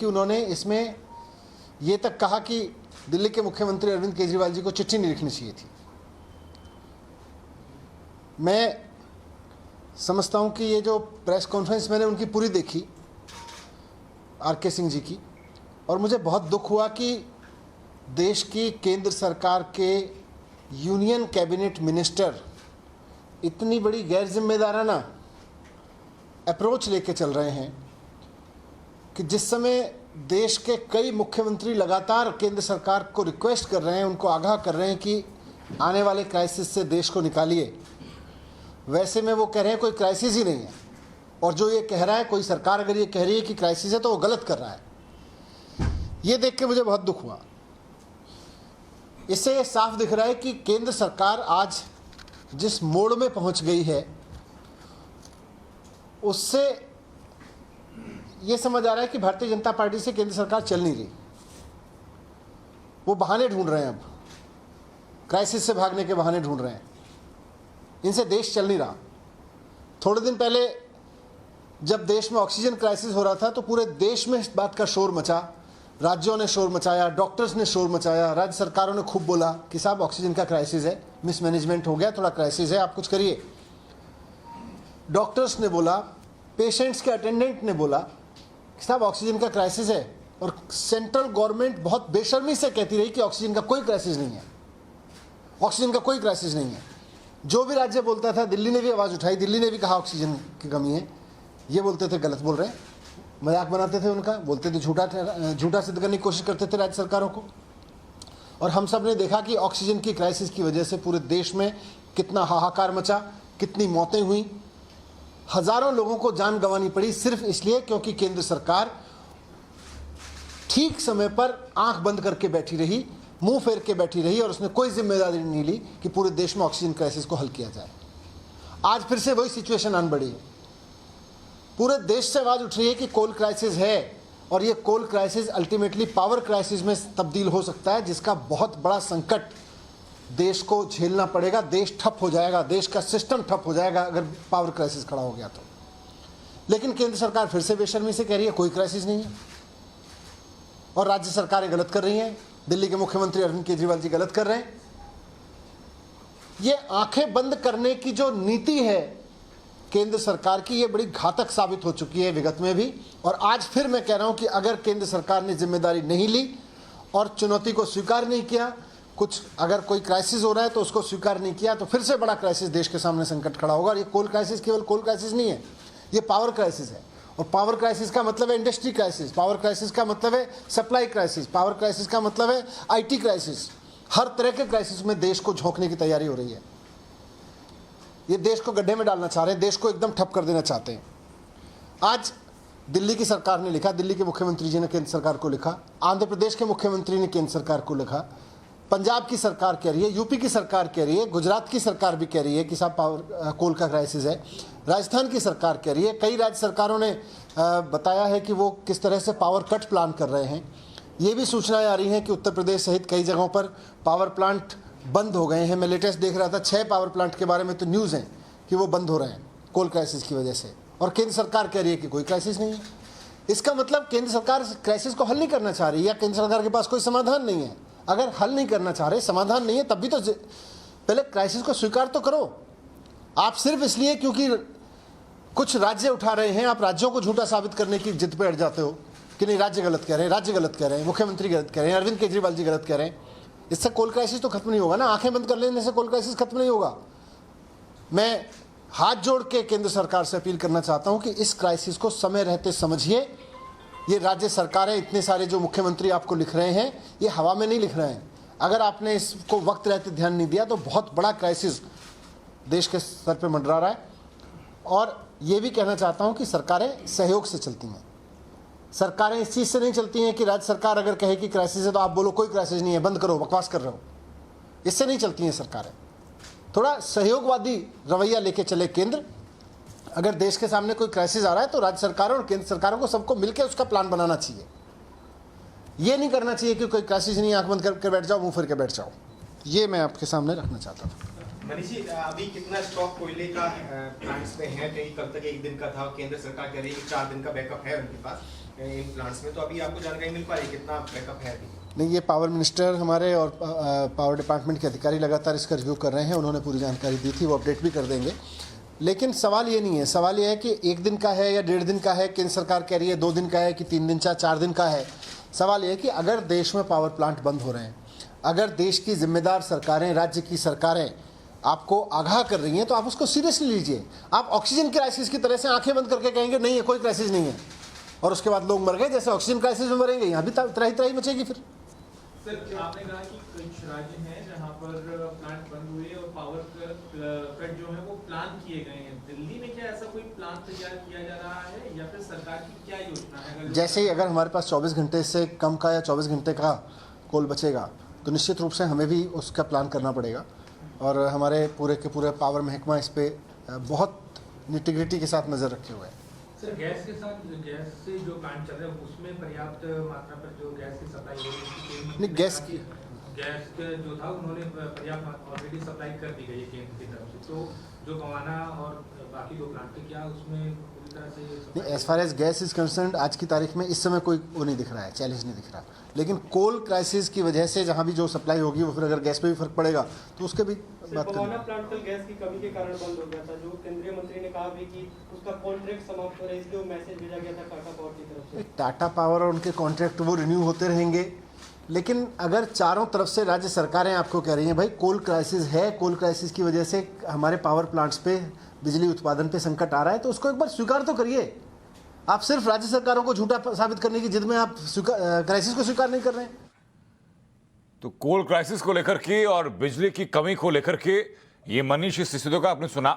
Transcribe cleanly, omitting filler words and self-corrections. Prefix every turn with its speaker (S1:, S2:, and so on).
S1: बल्कि उन्होंने इसमें ये तक कहा कि दिल्ली के मुख्यमंत्री अरविंद केजरीवाल जी को चिट्ठी नहीं लिखनी चाहिए थी। मैं समझता हूं कि ये जो प्रेस कॉन्फ्रेंस मैंने उनकी पूरी देखी, आर.के. सिंह जी की, और मुझे बहुत दुख हुआ कि देश की केंद्र सरकार के यूनियन कैबिनेट मिनिस्टर इतनी बड़ी गैर जिम्मेदाराना अप्रोच लेके चल रहे हैं कि जिस समय देश के कई मुख्यमंत्री लगातार केंद्र सरकार को रिक्वेस्ट कर रहे हैं, उनको आगाह कर रहे हैं कि आने वाले क्राइसिस से देश को निकालिए, वैसे में वो कह रहे हैं कोई क्राइसिस ही नहीं है। और जो ये कह रहा है, कोई सरकार अगर ये कह रही है कि क्राइसिस है तो वो गलत कर रहा है। ये देख के मुझे बहुत दुख हुआ। इससे ये साफ दिख रहा है कि केंद्र सरकार आज जिस मोड़ में पहुंच गई है, उससे ये समझ आ रहा है कि भारतीय जनता पार्टी से केंद्र सरकार चल नहीं रही। वो बहाने ढूंढ रहे हैं, अब क्राइसिस से भागने के बहाने ढूंढ रहे हैं। इनसे देश चल नहीं रहा। थोड़े दिन पहले जब देश में ऑक्सीजन क्राइसिस हो रहा था तो पूरे देश में इस बात का शोर मचा, राज्यों ने शोर मचाया, डॉक्टर्स ने शोर मचाया, राज्य सरकारों ने खूब बोला कि साहब ऑक्सीजन का क्राइसिस है, मिसमैनेजमेंट हो गया, थोड़ा क्राइसिस है, आप कुछ करिए। डॉक्टर्स ने बोला, पेशेंट्स के अटेंडेंट ने बोला कि साहब ऑक्सीजन का क्राइसिस है, और सेंट्रल गवर्नमेंट बहुत बेशर्मी से कहती रही कि ऑक्सीजन का कोई क्राइसिस नहीं है, ऑक्सीजन का कोई क्राइसिस नहीं है। जो भी राज्य बोलता था, दिल्ली ने भी आवाज़ उठाई, दिल्ली ने भी कहा ऑक्सीजन की कमी है, ये बोलते थे गलत बोल रहे हैं, मजाक बनाते थे उनका, बोलते थे झूठा सिद्ध करने की कोशिश करते थे राज्य सरकारों को। और हम सब ने देखा कि ऑक्सीजन की क्राइसिस की वजह से पूरे देश में कितना हाहाकार मचा, कितनी मौतें हुई, हजारों लोगों को जान गंवानी पड़ी सिर्फ इसलिए क्योंकि केंद्र सरकार ठीक समय पर आंख बंद करके बैठी रही, मुंह फेर के बैठी रही, और उसने कोई जिम्मेदारी नहीं ली कि पूरे देश में ऑक्सीजन क्राइसिस को हल किया जाए। आज फिर से वही सिचुएशन आन बढ़ी है। पूरे देश से आवाज उठ रही है कि कोल क्राइसिस है, और ये कोल क्राइसिस अल्टीमेटली पावर क्राइसिस में तब्दील हो सकता है, जिसका बहुत बड़ा संकट देश को झेलना पड़ेगा। देश ठप हो जाएगा, देश का सिस्टम ठप हो जाएगा अगर पावर क्राइसिस खड़ा हो गया तो। लेकिन केंद्र सरकार फिर से बेशर्मी से कह रही है कोई क्राइसिस नहीं है, और राज्य सरकारें गलत कर रही हैं। दिल्ली के मुख्यमंत्री अरविंद केजरीवाल जी गलत कर रहे हैं। ये आंखें बंद करने की जो नीति है केंद्र सरकार की, ये बड़ी घातक साबित हो चुकी है विगत में भी, और आज फिर मैं कह रहा हूं कि अगर केंद्र सरकार ने जिम्मेदारी नहीं ली और चुनौती को स्वीकार नहीं किया, कुछ अगर कोई क्राइसिस हो रहा है तो उसको स्वीकार नहीं किया, तो फिर से बड़ा क्राइसिस देश के सामने संकट खड़ा होगा। और ये कोल क्राइसिस केवल कोल क्राइसिस नहीं है, ये पावर क्राइसिस है। और पावर क्राइसिस का मतलब है इंडस्ट्री क्राइसिस, पावर क्राइसिस का मतलब है सप्लाई क्राइसिस, पावर क्राइसिस का मतलब है IT क्राइसिस। हर तरह के क्राइसिस में देश को झोंकने की तैयारी हो रही है। ये देश को गड्ढे में डालना चाह रहे हैं, देश को एकदम ठप कर देना चाहते हैं। आज दिल्ली की सरकार ने लिखा, दिल्ली के मुख्यमंत्री जी ने केंद्र सरकार को लिखा, आंध्र प्रदेश के मुख्यमंत्री ने केंद्र सरकार को लिखा, पंजाब की सरकार कह रही है, यूपी की सरकार कह रही है, गुजरात की सरकार भी कह रही है कि साहब पावर कोल का क्राइसिस है, राजस्थान की सरकार कह रही है, कई राज्य सरकारों ने बताया है कि वो किस तरह से पावर कट प्लान कर रहे हैं। ये भी सूचनाएं आ रही हैं कि उत्तर प्रदेश सहित कई जगहों पर पावर प्लांट बंद हो गए हैं। मैं लेटेस्ट देख रहा था 6 पावर प्लांट के बारे में तो न्यूज़ है कि वो बंद हो रहे हैं कोल क्राइसिस की वजह से, और केंद्र सरकार कह रही है कि कोई क्राइसिस नहीं है। इसका मतलब केंद्र सरकार क्राइसिस को हल नहीं करना चाह रही, या केंद्र सरकार के पास कोई समाधान नहीं है। अगर हल नहीं करना चाह रहे, समाधान नहीं है, तब भी तो पहले क्राइसिस को स्वीकार तो करो। आप सिर्फ इसलिए क्योंकि कुछ राज्य उठा रहे हैं, आप राज्यों को झूठा साबित करने की जिद पे अड़ जाते हो कि नहीं राज्य गलत कह रहे हैं, राज्य गलत कह रहे हैं, मुख्यमंत्री गलत कह रहे हैं, अरविंद केजरीवाल जी गलत कह रहे हैं। इससे कोल क्राइसिस तो खत्म नहीं होगा ना, आंखें बंद कर लेने से कोल क्राइसिस खत्म नहीं होगा। मैं हाथ जोड़ के केंद्र सरकार से अपील करना चाहता हूं कि इस क्राइसिस को समय रहते समझिए। ये राज्य सरकारें, इतने सारे जो मुख्यमंत्री आपको लिख रहे हैं, ये हवा में नहीं लिख रहे हैं। अगर आपने इसको वक्त रहते ध्यान नहीं दिया तो बहुत बड़ा क्राइसिस देश के सर पे मंडरा रहा है। और ये भी कहना चाहता हूं कि सरकारें सहयोग से चलती हैं। सरकारें इस चीज़ से नहीं चलती हैं कि राज्य सरकार अगर कहे कि क्राइसिस है तो आप बोलो कोई क्राइसिस नहीं है, बंद करो, बकवास कर रहे हो। इससे नहीं चलती हैं सरकारें। थोड़ा सहयोगवादी रवैया लेके चले केंद्र। अगर देश के सामने कोई क्राइसिस आ रहा है तो राज्य सरकारों और केंद्र सरकारों को सबको मिलकर उसका प्लान बनाना चाहिए। ये नहीं करना चाहिए कि कोई क्राइसिस नहीं, आंख बंद करके बैठ जाओ, मुंह फिर के बैठ जाओ। ये मैं आपके सामने रखना चाहता था।
S2: मनीष जी, अभी कितना स्टॉक कोयले का प्लांट्स में है? कहीं कब तक 1 दिन का था, केंद्र सरकार कह रही है कि 4 दिन का बैकअप है उनके पास। इन प्लांट्स में, तो अभी आपको जानकारी मिल पा रही है कितना बैकअप है अभी?
S1: नहीं, ये पावर मिनिस्टर हमारे और पावर डिपार्टमेंट के अधिकारी लगातार इसका रिव्यू कर रहे हैं। उन्होंने पूरी जानकारी दी थी, वो अपडेट भी कर देंगे। लेकिन सवाल ये नहीं है, सवाल ये है कि 1 दिन का है या 1.5 दिन का है, केंद्र सरकार कह रही है 2 दिन का है कि 3 दिन 4 दिन का है। सवाल ये है कि अगर देश में पावर प्लांट बंद हो रहे हैं, अगर देश की जिम्मेदार सरकारें, राज्य की सरकारें आपको आगाह कर रही हैं, तो आप उसको सीरियसली लीजिए। आप ऑक्सीजन क्राइसिस की तरह से आंखें बंद करके कहेंगे नहीं है, कोई क्राइसिस नहीं है, और उसके बाद लोग मर गए जैसे ऑक्सीजन क्राइसिस में मरेंगे, यहाँ भी त्राही त्राही मचेगी फिर।
S3: सर, आपने कहा कि कुछ राज्य हैं जहां पर प्लांट बंद हुए और पावर कट जो है वो प्लान किए गए हैं। दिल्ली में क्या ऐसा कोई प्लान तैयार किया जा रहा है या फिर सरकार की क्या योजना है?
S1: जैसे ही अगर हमारे पास 24 घंटे से कम का या 24 घंटे का कोल बचेगा, तो निश्चित रूप से हमें भी उसका प्लान करना पड़ेगा। और हमारे पूरे के पूरे पावर महकमा इस पर बहुत निटिग्रिटी के साथ नज़र रखे हुए है।
S3: सर, गैस के साथ गैस से जो प्लांट चल रहे हैं उसमें पर्याप्त मात्रा पर जो गैस की सप्लाई हो रही है?
S1: नहीं, गैस की
S3: गैस जो था उन्होंने पर्याप्त ऑलरेडी सप्लाई कर दी गई है केंद्र की तरफ से, तो जो गवाना और बाकी 2 प्लांट थे क्या उसमें पूरी तरह से
S1: नहीं, as far as gas is concerned आज की तारीख में इस समय कोई वो नहीं दिख रहा है, चैलेंज नहीं दिख रहा। लेकिन कोल क्राइसिस की वजह से जहाँ भी जो सप्लाई होगी, वो फिर अगर गैस पे भी फर्क पड़ेगा तो उसके भी बात
S4: बवाना
S1: करेंगे।
S4: प्लांट कल गैस की कमी के कारण बंद हो गया था, जो केंद्रीय मंत्री ने कहा भी कि उसका कॉन्ट्रैक्ट समाप्त हो रहा है, इसलिए वो मैसेज भेजा गया था टाटा पावर की तरफ से।
S1: टाटा पावर और उनके कॉन्ट्रैक्ट वो रिन्यू होते रहेंगे। लेकिन अगर चारों तरफ से राज्य सरकारें आपको कह रही हैं भाई कोल क्राइसिस है, कोल क्राइसिस की वजह से हमारे पावर प्लांट्स पे बिजली उत्पादन पे संकट आ रहा है, तो उसको एक बार स्वीकार तो करिए। आप सिर्फ राज्य सरकारों को झूठा साबित करने की जिद में आप क्राइसिस को स्वीकार नहीं कर रहे हैं।
S5: तो कोल क्राइसिस को लेकर के और बिजली की कमी को लेकर के ये मनीष सिसोदिया का आपने सुना